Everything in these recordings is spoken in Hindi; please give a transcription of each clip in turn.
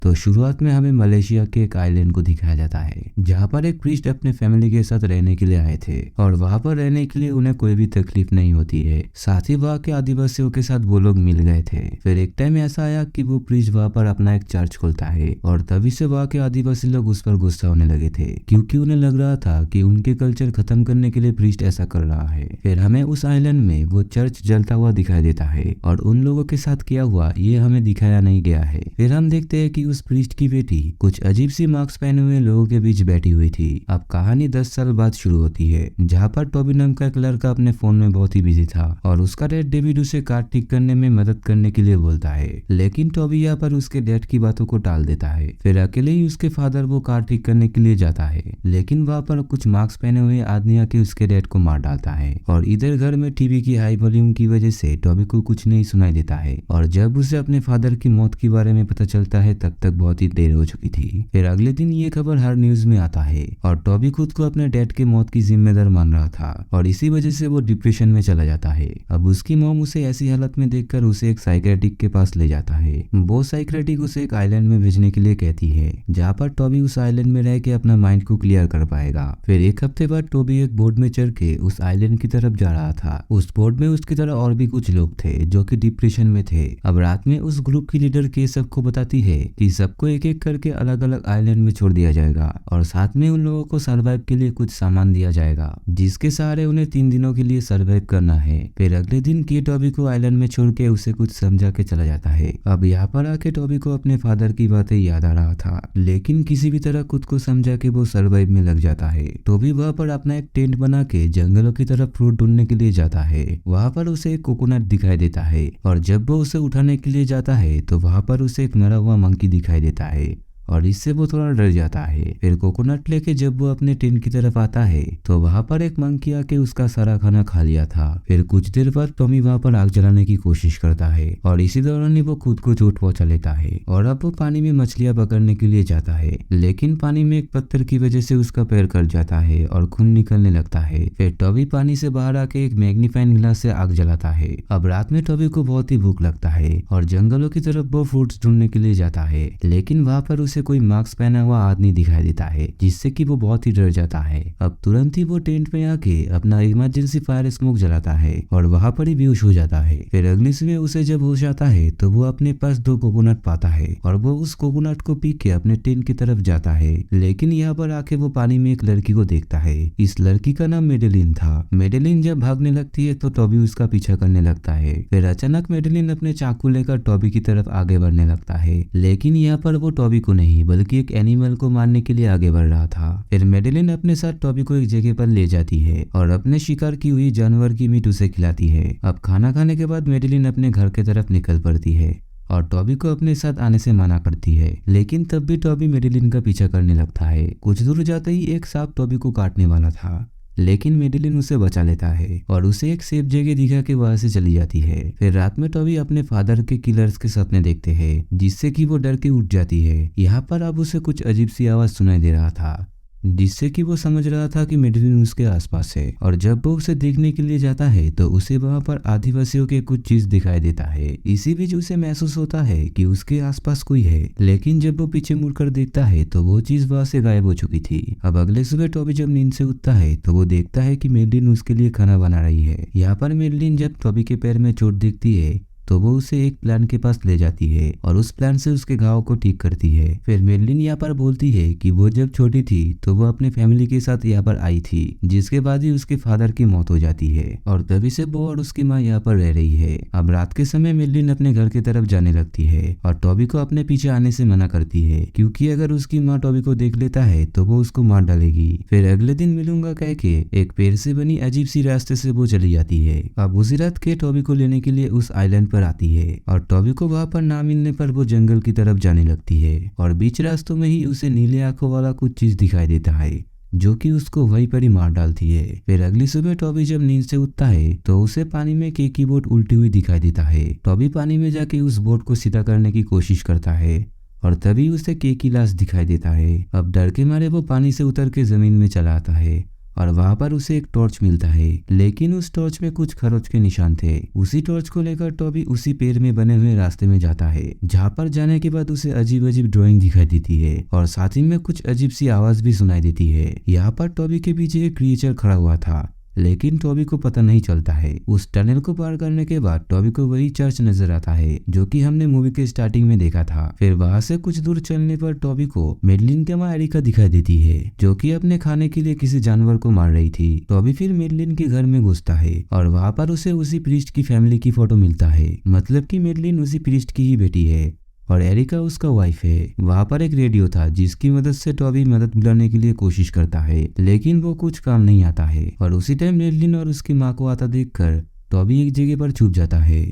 तो शुरुआत में हमें मलेशिया के एक आइलैंड को दिखाया जाता है जहाँ पर एक प्रीस्ट अपने फैमिली के साथ रहने के लिए आए थे और वहाँ पर रहने के लिए उन्हें कोई भी तकलीफ नहीं होती है। साथ ही वहाँ के आदिवासियों के साथ वो लोग मिल गए थे। फिर एक टाइम ऐसा आया कि वो प्रीस्ट वहाँ पर अपना एक चर्च खोलता है और तभी से वहाँ के आदिवासी लोग उस पर गुस्सा होने लगे थे क्योंकि उन्हें लग रहा था कि उनके कल्चर खत्म करने के लिए प्रीस्ट ऐसा कर रहा है। फिर हमें उस आइलैंड में वो चर्च जलता हुआ दिखाई देता है और उन लोगों के साथ किया हुआ ये हमें दिखाया नहीं गया है। फिर हम देखते हैं कि उस प्रीस्ट की बेटी कुछ अजीब सी मास्क पहने हुए लोगों के बीच बैठी हुई थी। अब कहानी 10 साल बाद शुरू होती है जहाँ पर टॉबी नाम का एक लड़का अपने फोन में बहुत ही बिजी था और उसका डैड डेविड उसे कार ठीक करने में मदद करने के लिए बोलता है, लेकिन टॉबी यहाँ पर उसके डैड की बातों को टाल देता है। फिर अकेले ही उसके फादर वो कार ठीक करने के लिए जाता है, लेकिन वहाँ पर कुछ मास्क पहने हुए आदमी आके उसके डैड को मार डालता है और इधर घर में टीवी की हाई वॉल्यूम की वजह से टॉबी को कुछ नहीं सुनाई देता है और जब उसे अपने फादर की मौत के बारे में पता चलता है तब तक बहुत ही देर हो चुकी थी। फिर अगले दिन ये खबर हर न्यूज में आता है और टॉबी खुद को अपने डैड के मौत की जिम्मेदार मान रहा था और इसी वजह से वो डिप्रेशन में चला जाता है। अब उसकी मॉम उसे ऐसी हालत में देखकर उसे एक साइकियाट्रिस्ट के पास ले जाता है। वो साइकियाट्रिस्ट उसे एक आइलैंड में भेजने के लिए कहती है जहाँ पर टॉबी उस आइलैंड में रह के अपना माइंड को क्लियर कर पाएगा। फिर एक हफ्ते बाद टॉबी एक बोट में चढ़ के उस आइलैंड की तरफ जा रहा था। उस बोट में उसकी तरह और भी कुछ लोग थे जो कि डिप्रेशन में थे। अब रात में उस ग्रुप की लीडर के सबको बताती है कि सबको एक एक करके अलग अलग आइलैंड में छोड़ दिया जाएगा और साथ में उन लोगों को सर्वाइव के लिए कुछ सामान दिया जाएगा जिसके सहारे उन्हें 3 दिनों के लिए सर्वाइव करना है। फिर अगले दिन की टॉबी को आइलैंड में छोड़ के उसे कुछ समझा के चला जाता है। अब यहाँ पर आके टॉबी को अपने फादर की बातें याद आ रहा था, लेकिन किसी भी तरह खुद को समझा के वो सर्वाइव में लग जाता है। टॉबी वहाँ पर अपना एक टेंट बना के जंगलों की तरफ फ्रूट ढूंढने के लिए जाता है। वहाँ पर उसे एक कोकोनट दिखाई देता है और जब वो उसे उठाने के लिए जाता है तो वहाँ पर उसे एक मरा हुआ मंकी दिखाई देता है और इससे वो थोड़ा डर जाता है। फिर कोकोनट लेके जब वो अपने टेंट की तरफ आता है तो वहाँ पर एक मंकी आके उसका सारा खाना खा लिया था। फिर कुछ देर बाद टॉमी वहाँ पर आग जलाने की कोशिश करता है और इसी दौरान ही वो खुद को चोट पहुंचा लेता है और अब वो पानी में मछलियां पकड़ने के लिए जाता है, लेकिन पानी में एक पत्थर की वजह से उसका पैर कट जाता है और खून निकलने लगता है। फिर टॉबी पानी से बाहर आके एक मैग्नीफाइंग ग्लास से आग जलाता है। अब रात में टॉबी को बहुत ही भूख लगता है और जंगलों की तरफ वो फ्रूट्स ढूंढने के लिए जाता है, लेकिन वहाँ पर उसे कोई मास्क पहना हुआ आदमी दिखाई देता है जिससे कि वो बहुत ही डर जाता है। अब तुरंत ही वो टेंट में आके अपना इमरजेंसी फायर स्मोक जलाता है और वहां पर ही बेहोश हो जाता है। फिर अगली सुबह उसे जब होश आता है तो वो अपने पास 2 कोकोनट पाता है और वो उस कोकोनट को पी के अपने टेंट की तरफ जाता है, लेकिन यहाँ पर आके वो पानी में एक लड़की को देखता है। इस लड़की का नाम मेडेलिन था। मेडेलिन जब भागने लगती है तो टॉबी उसका पीछा करने लगता है। फिर अचानक मेडेलिन अपने चाकू लेकर टॉबी की तरफ आगे बढ़ने लगता है, लेकिन यहाँ पर वो टॉबी को नहीं बल्कि एक एनिमल को मारने के लिए आगे बढ़ रहा था। फिर मेडेलिन अपने साथ टॉबी को एक जगह पर ले जाती है और अपने शिकार की हुई जानवर की मीट उसे खिलाती है। अब खाना खाने के बाद मेडेलिन अपने घर की तरफ निकल पड़ती है और टॉबी को अपने साथ आने से मना करती है, लेकिन तब भी टॉबी मेडेलिन का पीछा करने लगता है। कुछ दूर जाते ही एक सांप टॉबी को काटने वाला था, लेकिन मेडेलिन उसे बचा लेता है और उसे एक सेफ जगह दिखा के वहां से चली जाती है। फिर रात में टॉबी अपने फादर के किलर्स के सपने देखते हैं जिससे कि वो डर के उठ जाती है। यहाँ पर अब उसे कुछ अजीब सी आवाज सुनाई दे रहा था जिससे कि वो समझ रहा था कि मेडेलिन उसके आसपास है और जब वो उसे देखने के लिए जाता है तो उसे वहां पर आदिवासियों के कुछ चीज दिखाई देता है। इसी बीच उसे महसूस होता है कि उसके आसपास कोई है, लेकिन जब वो पीछे मुड़कर देखता है तो वो चीज वहां से गायब हो चुकी थी। अब अगले सुबह टॉबी जब नींद से उठता है तो वो देखता है कि मेडेलिन उसके लिए खाना बना रही है। यहाँ पर मेडेलिन जब टॉबी के पैर में चोट देखती है तो वो उसे एक प्लांट के पास ले जाती है और उस प्लांट से उसके घाव को ठीक करती है। फिर मेडेलिन यहाँ पर बोलती है कि वो जब छोटी थी तो वो अपने फैमिली के साथ यहाँ पर आई थी, जिसके बाद ही उसके फादर की मौत हो जाती है और तभी से वो और उसकी माँ यहाँ पर रह रही है। अब रात के समय मेडेलिन अपने घर की तरफ जाने लगती है और टॉबी को अपने पीछे आने से मना करती है क्योंकि अगर उसकी माँ टॉबी को देख लेता है तो वो उसको मार डालेगी। फिर अगले दिन मिलूंगा कह के एक पेड़ से बनी अजीब सी रास्ते से वो चली जाती है। अब उसी रात के टॉबी को लेने के लिए उस आइलैंड पर आती है और टॉबी को वहां पर ना मिलने पर वो जंगल की तरफ जाने लगती है और बीच रास्तों में ही उसे नीले आंखों वाला कुछ चीज दिखाई देता है जो कि उसको वहीं पर ही मार डालती है। फिर अगली सुबह टॉबी जब नींद से उठता है तो उसे पानी में केक की बोट उल्टी हुई दिखाई देता है। टॉबी पानी में जाके उस बोट को सीधा करने की कोशिश करता है और तभी उसे केक की लाश दिखाई देता है। अब डर के मारे वो पानी से उतर के जमीन में चला आता है और वहाँ पर उसे एक टॉर्च मिलता है, लेकिन उस टॉर्च में कुछ खरोच के निशान थे। उसी टॉर्च को लेकर टॉबी उसी पेड़ में बने हुए रास्ते में जाता है, जहाँ पर जाने के बाद उसे अजीब अजीब ड्राइंग दिखाई देती है और साथ ही में कुछ अजीब सी आवाज भी सुनाई देती है। यहाँ पर टॉबी के पीछे एक क्रिएचर खड़ा हुआ था, लेकिन टॉबी को पता नहीं चलता है। उस टनल को पार करने के बाद टॉबी को वही चर्च नजर आता है जो कि हमने मूवी के स्टार्टिंग में देखा था। फिर वहां से कुछ दूर चलने पर टॉबी को मेडलिन की माँ एरिका दिखाई देती है, जो कि अपने खाने के लिए किसी जानवर को मार रही थी। टॉबी फिर मेडलिन के घर में घुसता है और वहां पर उसे उसी प्रीस्ट की फैमिली की फोटो मिलता है, मतलब कि मेडलिन उसी प्रीस्ट की ही बेटी है और एरिका उसका वाइफ है। वहाँ पर एक रेडियो था जिसकी मदद से टॉबी मदद बुलाने के लिए कोशिश करता है, लेकिन वो कुछ काम नहीं आता है। और उसी टाइम मेडलिन और उसकी माँ को आता देखकर टॉबी एक जगह पर छुप जाता है।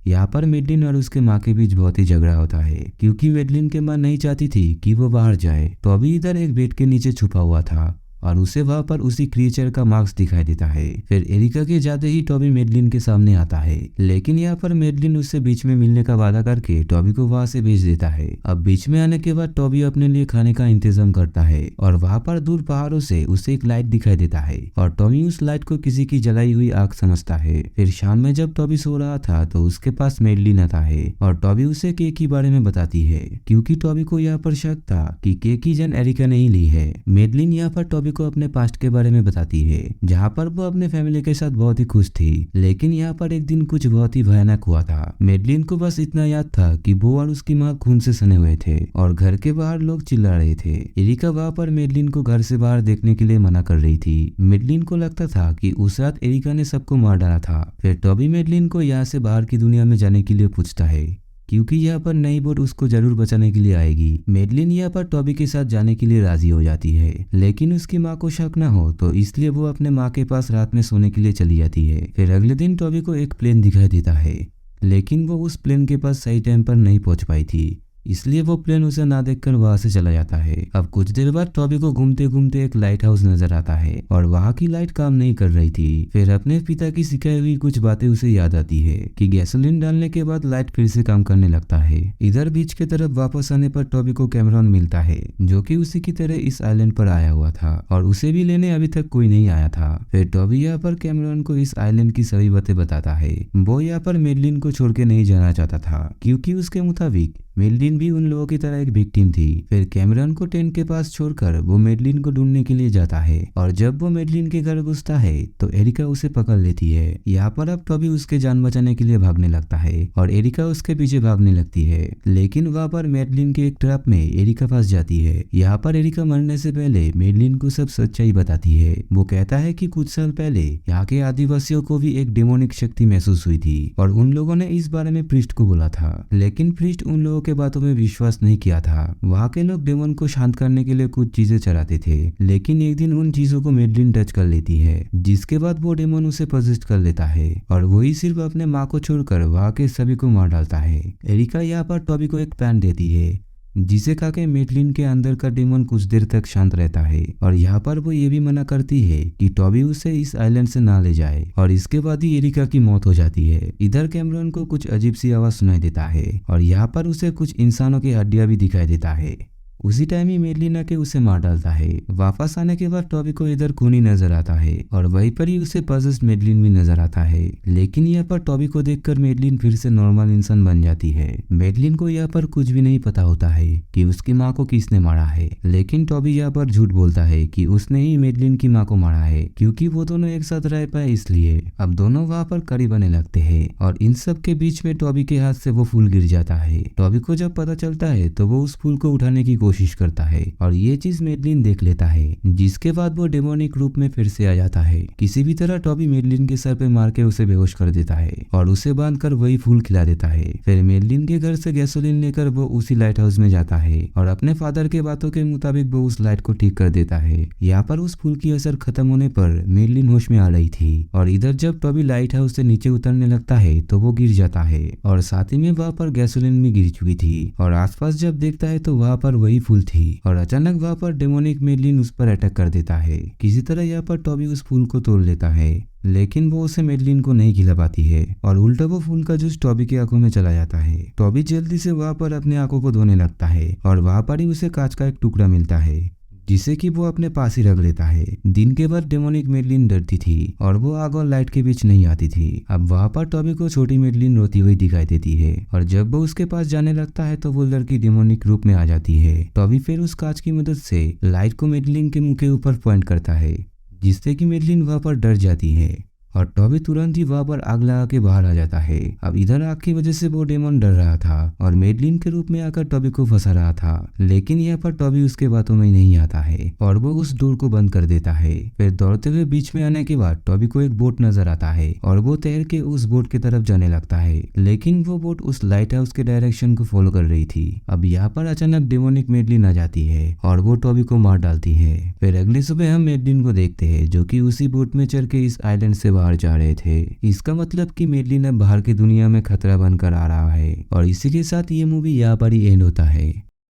यहाँ पर मेडलिन और उसके माँ के बीच बहुत ही झगड़ा होता है, क्योंकि मेडलिन के माँ नहीं चाहती थी कि वो बाहर जाए। टॉबी इधर एक बेड के नीचे छुपा हुआ था और उसे वहां पर उसी क्रिएचर का मार्क्स दिखाई देता है। फिर एरिका के जाते ही टॉबी मेडलिन के सामने आता है, लेकिन यहाँ पर मेडलिन उससे बीच में मिलने का वादा करके टॉबी को वहां से भेज देता है। अब बीच में आने के बाद टॉबी अपने लिए खाने का इंतजाम करता है और वहां पर दूर पहाड़ों से उसे एक लाइट दिखाई देता है और टॉबी उस लाइट को किसी की जलाई हुई आग समझता है। फिर शाम में जब टॉबी सो रहा था तो उसके पास मेडलिन आता है और टॉबी उसे केक के बारे में बताती है, क्योंकि टॉबी को यहाँ पर शक था कि केक की जान एरिका ने ही ली है। मेडलिन यहाँ पर टॉबी को अपने पास्ट के बारे में बताती है, जहाँ पर वो अपने फैमिली के साथ बहुत ही खुश थी, लेकिन यहाँ पर एक दिन कुछ बहुत ही भयानक हुआ था। मेडलिन को बस इतना याद था कि वो और उसकी माँ खून से सने हुए थे और घर के बाहर लोग चिल्ला रहे थे। एरिका वहाँ पर मेडलिन को घर से बाहर देखने के लिए मना कर रही थी। मेडलिन को लगता था कि उस रात एरिका ने सबको मार डाला था। फिर टॉबी मेडलिन को यहाँ से बाहर की दुनिया में जाने के लिए पूछता है, क्योंकि यहाँ पर नई बोट उसको जरूर बचाने के लिए आएगी। मेडलिन यहाँ पर टॉबी के साथ जाने के लिए राजी हो जाती है, लेकिन उसकी माँ को शक न हो तो इसलिए वो अपने माँ के पास रात में सोने के लिए चली जाती है। फिर अगले दिन टॉबी को एक प्लेन दिखाई देता है, लेकिन वो उस प्लेन के पास सही टाइम पर नहीं पहुंच पाई थी, इसलिए वो प्लेन उसे ना देखकर वहां से चला जाता है। अब कुछ देर बाद टॉबी को घूमते घूमते एक लाइट हाउस नजर आता है और वहां की लाइट काम नहीं कर रही थी। फिर अपने पिता की सिखाई हुई कुछ बातें उसे याद आती है कि गैसोलीन डालने के बाद लाइट फिर से काम करने लगता है। इधर बीच की तरफ वापस आने पर टॉबी को कैमरॉन मिलता है, जो कि उसी की तरह इस आइलैंड पर आया हुआ था और उसे भी लेने अभी तक कोई नहीं आया था। फिर टॉबी यहाँ पर कैमरॉन को इस आइलैंड की सभी बातें बताता है। वो यहाँ पर मेडलिन को छोड़ के नहीं जाना चाहता था, क्योंकि उसके मुताबिक मेडलिन भी उन लोगों की तरह एक विक्टिम थी। फिर कैमरॉन को टेंट के पास छोड़कर वो मेडलिन को ढूंढने के लिए जाता है और जब वो मेडलिन के घर घुसता है तो एरिका उसे पकड़ लेती है। यहाँ पर अब टॉबी उसके जान बचाने के लिए भागने लगता है और एरिका उसके पीछे भागने लगती है, लेकिन वहाँ पर मेडलिन के एक ट्रैप में एरिका फंस जाती है। यहाँ पर एरिका मरने से पहले मेडलिन को सब सच्चाई बताती है। वो कहता है कि कुछ साल पहले यहाँ के आदिवासियों को भी एक डेमोनिक शक्ति महसूस हुई थी और उन लोगों ने इस बारे में प्रीस्ट को बोला था, लेकिन प्रीस्ट उन लोगों के बातों में विश्वास नहीं किया था। वहाँ के लोग डेमन को शांत करने के लिए कुछ चीजें चढ़ाते थे, लेकिन एक दिन उन चीजों को मेडलिन टच कर लेती है, जिसके बाद वो डेमन उसे पोजेस्ट कर लेता है और वही सिर्फ अपने माँ को छोड़कर वहाँ के सभी को मार डालता है। एरिका यहाँ पर टॉबी को एक पैन देती है, जिसे खा के मेडलिन के अंदर का डेमन कुछ देर तक शांत रहता है और यहाँ पर वो ये भी मना करती है कि टॉबी उसे इस आइलैंड से ना ले जाए और इसके बाद ही एरिका की मौत हो जाती है। इधर कैमरॉन को कुछ अजीब सी आवाज सुनाई देता है और यहाँ पर उसे कुछ इंसानों की हड्डियां भी दिखाई देता है। उसी टाइम ही मेडलिन आके उसे मार डालता है। वापस आने के बाद टॉबी को इधर खूनी नजर आता है और वहीं पर ही उसे पजेस्ड मेडलिन भी नजर आता है, लेकिन यहाँ पर टॉबी को देखकर मेडलिन फिर से नॉर्मल इंसान बन जाती है। मेडलिन को यहाँ पर कुछ भी नहीं पता होता है कि उसकी माँ को किसने मारा है, लेकिन टॉबी यहाँ पर झूठ बोलता है कि उसने ही मेडलिन की माँ को मारा है, क्योंकि वो दोनों एक साथ रह पाए इसलिए। अब दोनों वहाँ पर करीब बने लगते हैं और इन सब के बीच में टॉबी के हाथ से वो फूल गिर जाता है। टॉबी को जब पता चलता है तो वो उस फूल को उठाने की कोशिश करता है और ये चीज मेडलिन देख लेता है, जिसके बाद वो डेमोनिक रूप में फिर से आ जाता है। किसी भी तरह टॉबी मेडलिन के सर पे मार के उसे बेहोश कर देता है और उसे बांधकर वही फूल खिला देता है। फिर मेडलिन के घर से गैसोलीन लेकर वो उसी लाइट हाउस में जाता है और अपने फादर के बातों के मुताबिक वो उस लाइट को ठीक कर देता है। यहाँ पर उस फूल की असर खत्म होने पर मेडलिन होश में आ रही थी और इधर जब टॉबी लाइट हाउस से नीचे उतरने लगता है तो वो गिर जाता है और साथ ही में वहाँ पर गैसोलीन भी गिर चुकी थी और आसपास जब देखता है तो वहाँ पर वही फूल थी और अचानक वहाँ पर डेमोनिक मेडलिन उस पर अटैक कर देता है। किसी तरह यहाँ पर टॉबी उस फूल को तोड़ लेता है, लेकिन वो उसे मेडलिन को नहीं खिला पाती है और उल्टा वो फूल का जूस टॉबी की आंखों में चला जाता है। टॉबी जल्दी से वहाँ पर अपनी आंखों को धोने लगता है और वहाँ पर ही उसे कांच का एक टुकड़ा मिलता है, जिसे कि वो अपने पास ही रख लेता है। दिन के बाद डेमोनिक मेडलिन डरती थी और वो आग और लाइट के बीच नहीं आती थी। अब वहाँ पर टॉबी को छोटी मेडलिन रोती हुई दिखाई देती है और जब वो उसके पास जाने लगता है तो वो लड़की डेमोनिक रूप में आ जाती है। टॉबी फिर उस कांच की मदद से लाइट को मेडलिन के मुंह के ऊपर पॉइंट करता है, जिससे कि मेडलिन वहाँ पर डर जाती है और टॉबी तुरंत ही वहाँ पर आग लगा के बाहर आ जाता है। अब इधर आग की वजह से वो डेमन डर रहा था और मेडलिन के रूप में आकर टॉबी को फंसा रहा था, लेकिन यहाँ पर टॉबी उसके बातों में नहीं आता है और वो उस डोर को बंद कर देता है। फिर दौड़ते हुए बीच में आने के बाद टॉबी को एक बोट नजर आता है और वो तैर के उस बोट की तरफ जाने लगता है, लेकिन वो बोट उस लाइट हाउस के डायरेक्शन को फॉलो कर रही थी। अब यहाँ पर अचानक डेमोनिक मेडलिन आ जाती है और वो टॉबी को मार डालती है। फिर अगली सुबह हम मेडलिन को देखते हैं जो कि उसी बोट में चढ़ के इस आइलैंड से बाहर जा रहे थे। इसका मतलब कि मेडलिन अब बाहर की दुनिया में खतरा बनकर आ रहा है और इसी के साथ ये मूवी यहाँ पर ही एंड होता है।